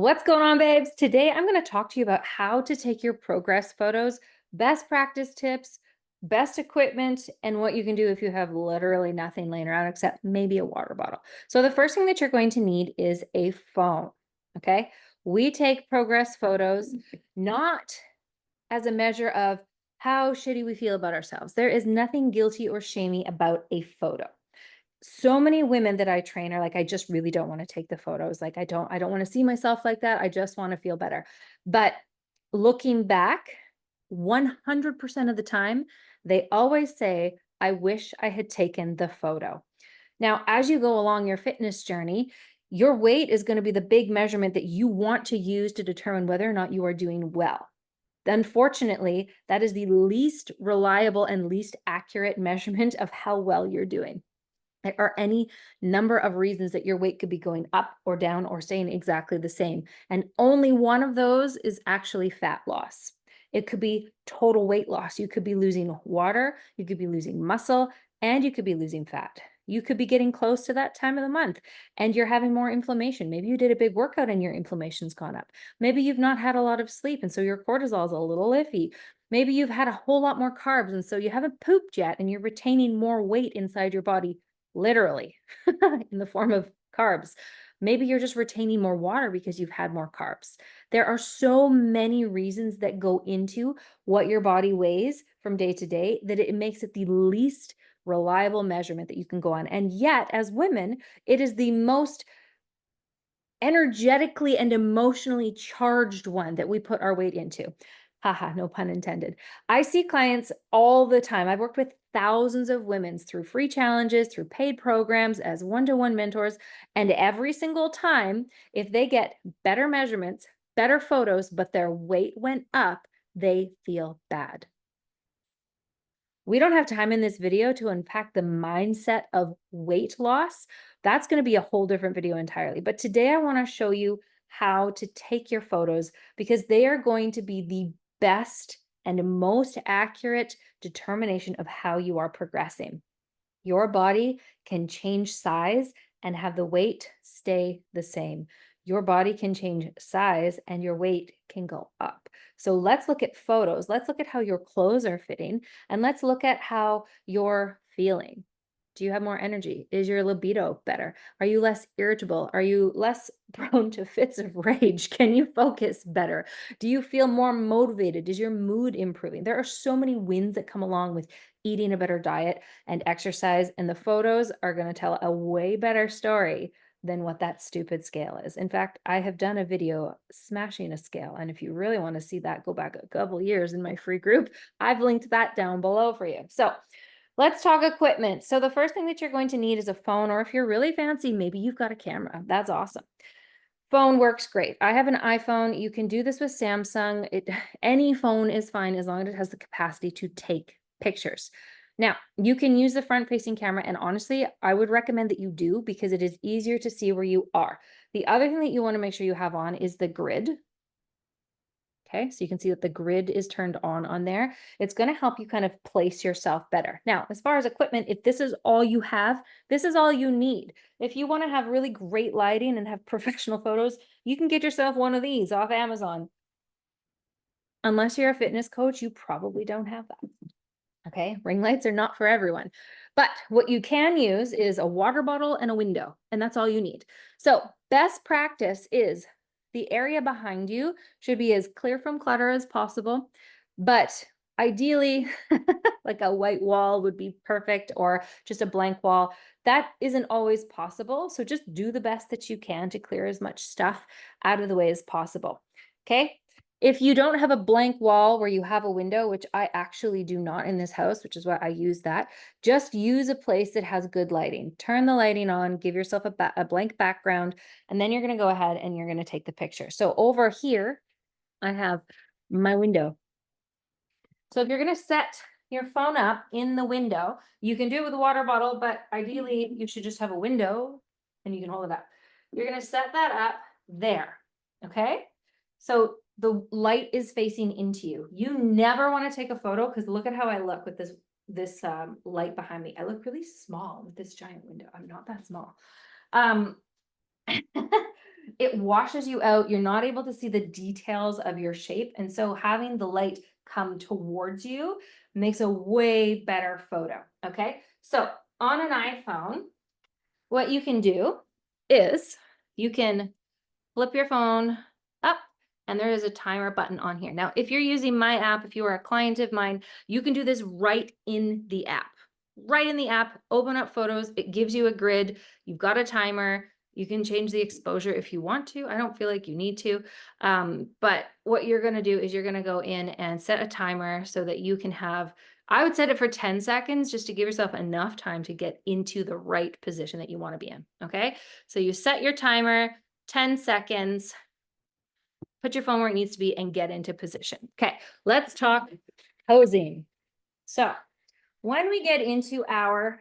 What's going on, babes? Today I'm going to talk to you about how to take your progress photos, best practice tips, best equipment, and what you can do if you have literally nothing laying around except maybe a water bottle. So the first thing that you're going to need is a phone, okay? We take progress photos not as a measure of how shitty we feel about ourselves. There is nothing guilty or shamey about a photo. So many women that I train are like, I just really don't want to take the photos. Like, I don't want to see myself like that. I just want to feel better. But looking back, 100% of the time, they always say, I wish I had taken the photo. Now, as you go along your fitness journey, your weight is going to be the big measurement that you want to use to determine whether or not you are doing well. Unfortunately, that is the least reliable and least accurate measurement of how well you're doing. There are any number of reasons that your weight could be going up or down or staying exactly the same. And only one of those is actually fat loss. It could be total weight loss. You could be losing water, you could be losing muscle, and you could be losing fat. You could be getting close to that time of the month and you're having more inflammation. Maybe you did a big workout and your inflammation's gone up. Maybe you've not had a lot of sleep and so your cortisol is a little iffy. Maybe you've had a whole lot more carbs and so you haven't pooped yet and you're retaining more weight inside your body literally in the form of carbs. Maybe you're just retaining more water because you've had more carbs. There are so many reasons that go into what your body weighs from day to day that it makes it the least reliable measurement that you can go on. And yet, as women, it is the most energetically and emotionally charged one that we put our weight into. Haha, no pun intended. I see clients all the time. I've worked with thousands of women through free challenges, through paid programs, as one-to-one mentors. And every single time, if they get better measurements, better photos, but their weight went up, they feel bad. We don't have time in this video to unpack the mindset of weight loss. That's going to be a whole different video entirely. But today I want to show you how to take your photos because they are going to be the best and most accurate determination of how you are progressing. Your body can change size and have the weight stay the same. Your body can change size and your weight can go up. So let's look at photos. Let's look at how your clothes are fitting and let's look at how you're feeling. Do you have more energy? Is your libido better? Are you less irritable? Are you less prone to fits of rage? Can you focus better? Do you feel more motivated? Is your mood improving? There are so many wins that come along with eating a better diet and exercise, and the photos are going to tell a way better story than what that stupid scale is. In fact, I have done a video smashing a scale, and if you really want to see that, go back a couple years in my free group. I've linked that down below for you. So let's talk equipment. So the first thing that you're going to need is a phone, or if you're really fancy, maybe you've got a camera. That's awesome. Phone works great. I have an iPhone. You can do this with Samsung. Any phone is fine as long as it has the capacity to take pictures. Now, you can use the front-facing camera, and honestly, I would recommend that you do because it is easier to see where you are. The other thing that you want to make sure you have on is the grid. Okay, so you can see that the grid is turned on there. It's going to help you kind of place yourself better. Now, as far as equipment, if this is all you have, this is all you need. If you want to have really great lighting and have professional photos, you can get yourself one of these off Amazon. Unless you're a fitness coach, you probably don't have that. Okay, ring lights are not for everyone. But what you can use is a water bottle and a window, and that's all you need. So best practice is the area behind you should be as clear from clutter as possible, but ideally like a white wall would be perfect or just a blank wall. That isn't always possible. So just do the best that you can to clear as much stuff out of the way as possible. Okay. If you don't have a blank wall where you have a window, which I actually do not in this house, which is why I use that, just use a place that has good lighting. Turn the lighting on, give yourself a blank background, and then you're going to go ahead and you're going to take the picture. So over here, I have my window. So if you're going to set your phone up in the window, you can do it with a water bottle, but ideally you should just have a window and you can hold it up. You're going to set that up there. Okay. So the light is facing into you. You never want to take a photo because look at how I look with this light behind me. I look really small with this giant window. I'm not that small. it washes you out. You're not able to see the details of your shape. And so having the light come towards you makes a way better photo. Okay. So on an iPhone, what you can do is you can flip your phone up and there is a timer button on here. Now, if you're using my app, if you are a client of mine, you can do this right in the app. Right in the app, open up photos. It gives you a grid. You've got a timer. You can change the exposure if you want to. I don't feel like you need to. But what you're going to do is you're going to go in and set a timer so that you can have, I would set it for 10 seconds just to give yourself enough time to get into the right position that you want to be in. Okay. So you set your timer, 10 seconds, put your phone where it needs to be and get into position. Okay, let's talk posing. So when we get into our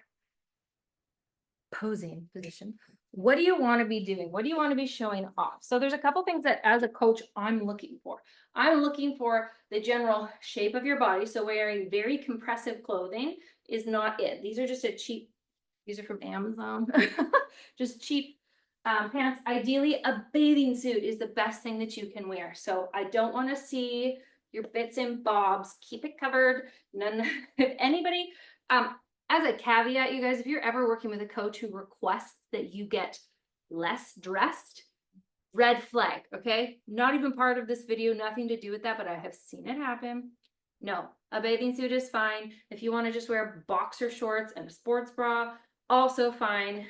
posing position, what do you want to be doing? What do you want to be showing off? So there's a couple things that as a coach, I'm looking for. I'm looking for the general shape of your body. So wearing very compressive clothing is not it. These are just these are from Amazon, just cheap pants. Ideally, a bathing suit is the best thing that you can wear. So I don't want to see your bits and bobs. Keep it covered. None. If anybody, as a caveat, you guys, if you're ever working with a coach who requests that you get less dressed, red flag. Okay, not even part of this video. Nothing to do with that, but I have seen it happen. No, a bathing suit is fine. If you want to just wear boxer shorts and a sports bra, also fine.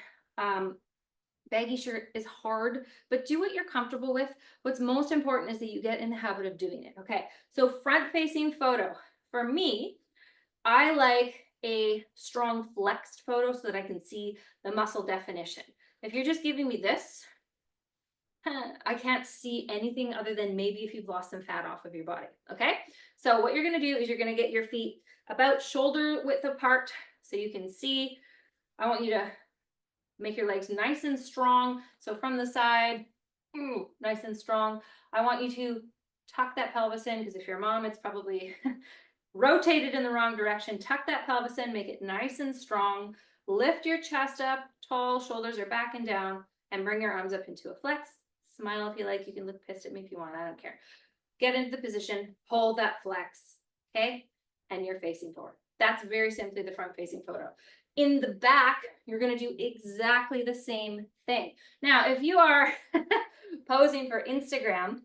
Baggy shirt is hard, but do what you're comfortable with. What's most important is that you get in the habit of doing it. Okay, so front facing photo. For me, I like a strong flexed photo so that I can see the muscle definition. If you're just giving me this, I can't see anything other than maybe if you've lost some fat off of your body. Okay, so what you're going to do is you're going to get your feet about shoulder width apart so you can see. I want you to make your legs nice and strong. So from the side, nice and strong. I want you to tuck that pelvis in because if you're a mom, it's probably rotated in the wrong direction. Tuck that pelvis in, make it nice and strong. Lift your chest up, tall, shoulders are back and down, and bring your arms up into a flex. Smile if you like. You can look pissed at me if you want. I don't care. Get into the position, hold that flex, okay? And you're facing forward. That's very simply the front facing photo. In the back, you're going to do exactly the same thing. Now, if you are posing for Instagram,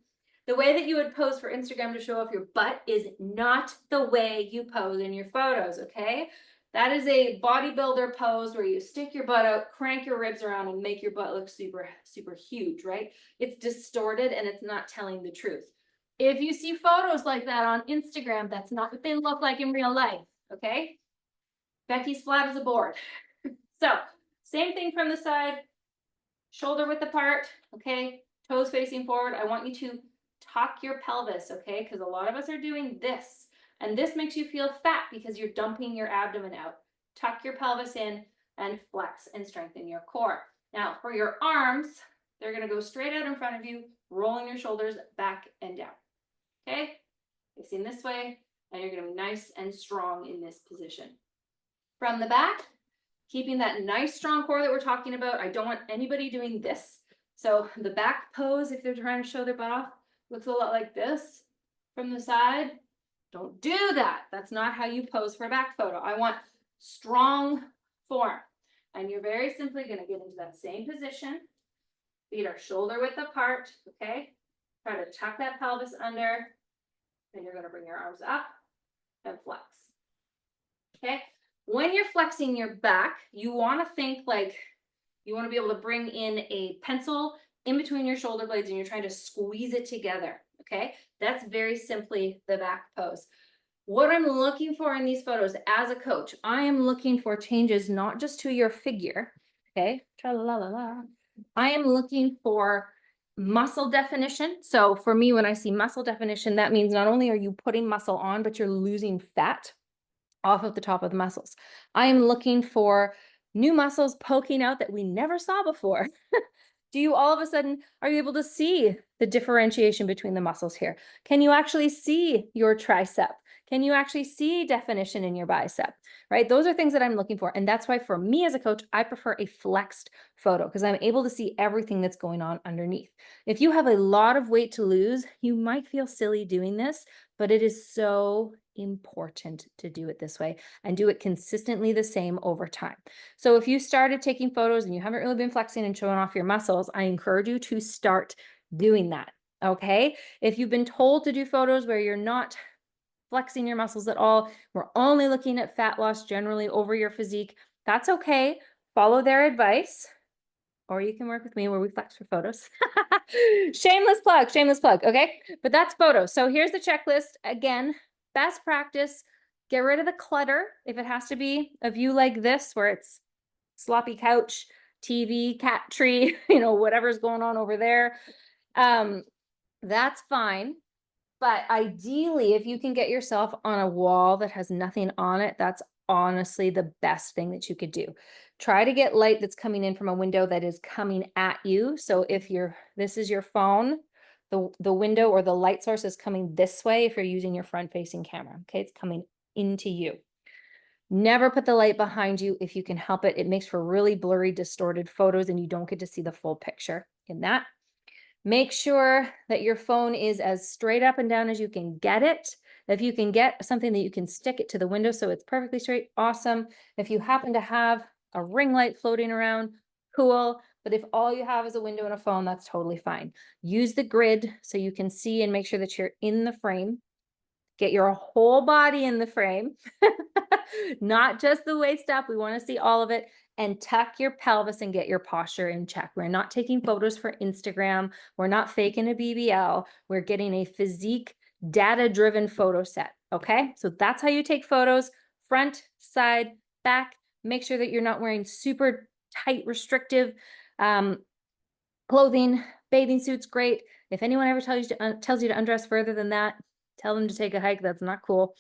the way that you would pose for Instagram to show off your butt is not the way you pose in your photos, okay? That is a bodybuilder pose where you stick your butt out, crank your ribs around, and make your butt look super, super huge, right? It's distorted and it's not telling the truth. If you see photos like that on Instagram, that's not what they look like in real life, okay? Becky's flat as a board. So same thing from the side, shoulder width apart, okay? Toes facing forward. I want you to tuck your pelvis, okay? Because a lot of us are doing this, and this makes you feel fat because you're dumping your abdomen out. Tuck your pelvis in and flex and strengthen your core. Now for your arms, they're gonna go straight out in front of you, rolling your shoulders back and down, okay? Facing this way, and you're gonna be nice and strong in this position. From the back, keeping that nice strong core that we're talking about. I don't want anybody doing this. So the back pose, if they're trying to show their butt off, looks a lot like this from the side. Don't do that. That's not how you pose for a back photo. I want strong form. And you're very simply going to get into that same position. Feet are shoulder width apart, okay? Try to tuck that pelvis under. Then you're going to bring your arms up and flex, okay? When you're flexing your back, you want to think like you want to be able to bring in a pencil in between your shoulder blades and you're trying to squeeze it together, okay? That's very simply the back pose. What I'm looking for in these photos as a coach, I am looking for changes not just to your figure, okay? Tra-la-la-la. I am looking for muscle definition. So for me, when I see muscle definition, that means not only are you putting muscle on, but you're losing fat off of the top of the muscles. I am looking for new muscles poking out that we never saw before. Do you all of a sudden, are you able to see the differentiation between the muscles here? Can you actually see your tricep? Can you actually see definition in your bicep, right? Those are things that I'm looking for. And that's why for me as a coach, I prefer a flexed photo because I'm able to see everything that's going on underneath. If you have a lot of weight to lose, you might feel silly doing this, but it is so important to do it this way and do it consistently the same over time. So if you started taking photos and you haven't really been flexing and showing off your muscles, I encourage you to start doing that. Okay. If you've been told to do photos where you're not flexing your muscles at all, we're only looking at fat loss generally over your physique, that's okay. Follow their advice, or you can work with me where we flex for photos. Shameless plug, okay? But that's photos. So here's the checklist. Again, best practice, get rid of the clutter. If it has to be a view like this, where it's sloppy couch, TV, cat tree, whatever's going on over there, that's fine. But ideally, if you can get yourself on a wall that has nothing on it, that's honestly the best thing that you could do. Try to get light that's coming in from a window that is coming at you. So if this is your phone, the window or the light source is coming this way if you're using your front facing camera. Okay, it's coming into you. Never put the light behind you if you can help it. It makes for really blurry, distorted photos and you don't get to see the full picture in that. Make sure that your phone is as straight up and down as you can get it. If you can get something that you can stick it to the window so it's perfectly straight, awesome. If you happen to have a ring light floating around, cool. But if all you have is a window and a phone, that's totally fine. Use the grid so you can see and make sure that you're in the frame. Get your whole body in the frame, not just the waist up. We want to see all of it. And tuck your pelvis and get your posture in check. We're not taking photos for Instagram. We're not faking a BBL. We're getting a physique data-driven photo set, okay? So that's how you take photos, front, side, back. Make sure that you're not wearing super tight, restrictive clothing. Bathing suits, great. If anyone ever tells you to undress further than that, tell them to take a hike. That's not cool.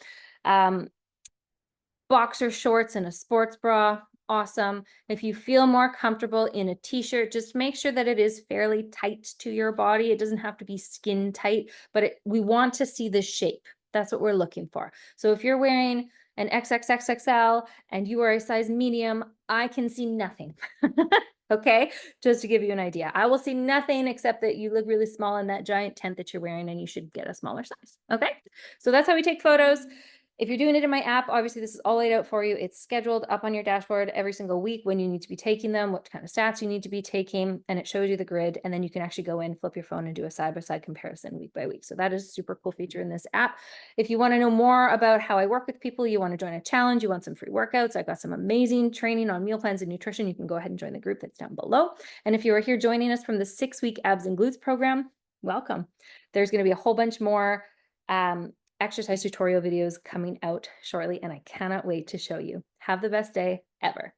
Boxer shorts and a sports bra, awesome. If you feel more comfortable in a t-shirt, just make sure that it is fairly tight to your body. It doesn't have to be skin tight, but we want to see the shape. That's what we're looking for. So if you're wearing an XXXXL and you are a size medium, I can see nothing. Okay, just to give you an idea. I will see nothing except that you look really small in that giant tent that you're wearing and you should get a smaller size. Okay, so that's how we take photos. If you're doing it in my app, obviously this is all laid out for you. It's scheduled up on your dashboard every single week when you need to be taking them, what kind of stats you need to be taking, and it shows you the grid. And then you can actually go in, flip your phone and do a side-by-side comparison week by week. So that is a super cool feature in this app. If you want to know more about how I work with people, you want to join a challenge, you want some free workouts, I've got some amazing training on meal plans and nutrition, you can go ahead and join the group that's down below. And if you are here joining us from the 6-week abs and glutes program, welcome. There's going to be a whole bunch more exercise tutorial videos coming out shortly, and I cannot wait to show you. Have the best day ever.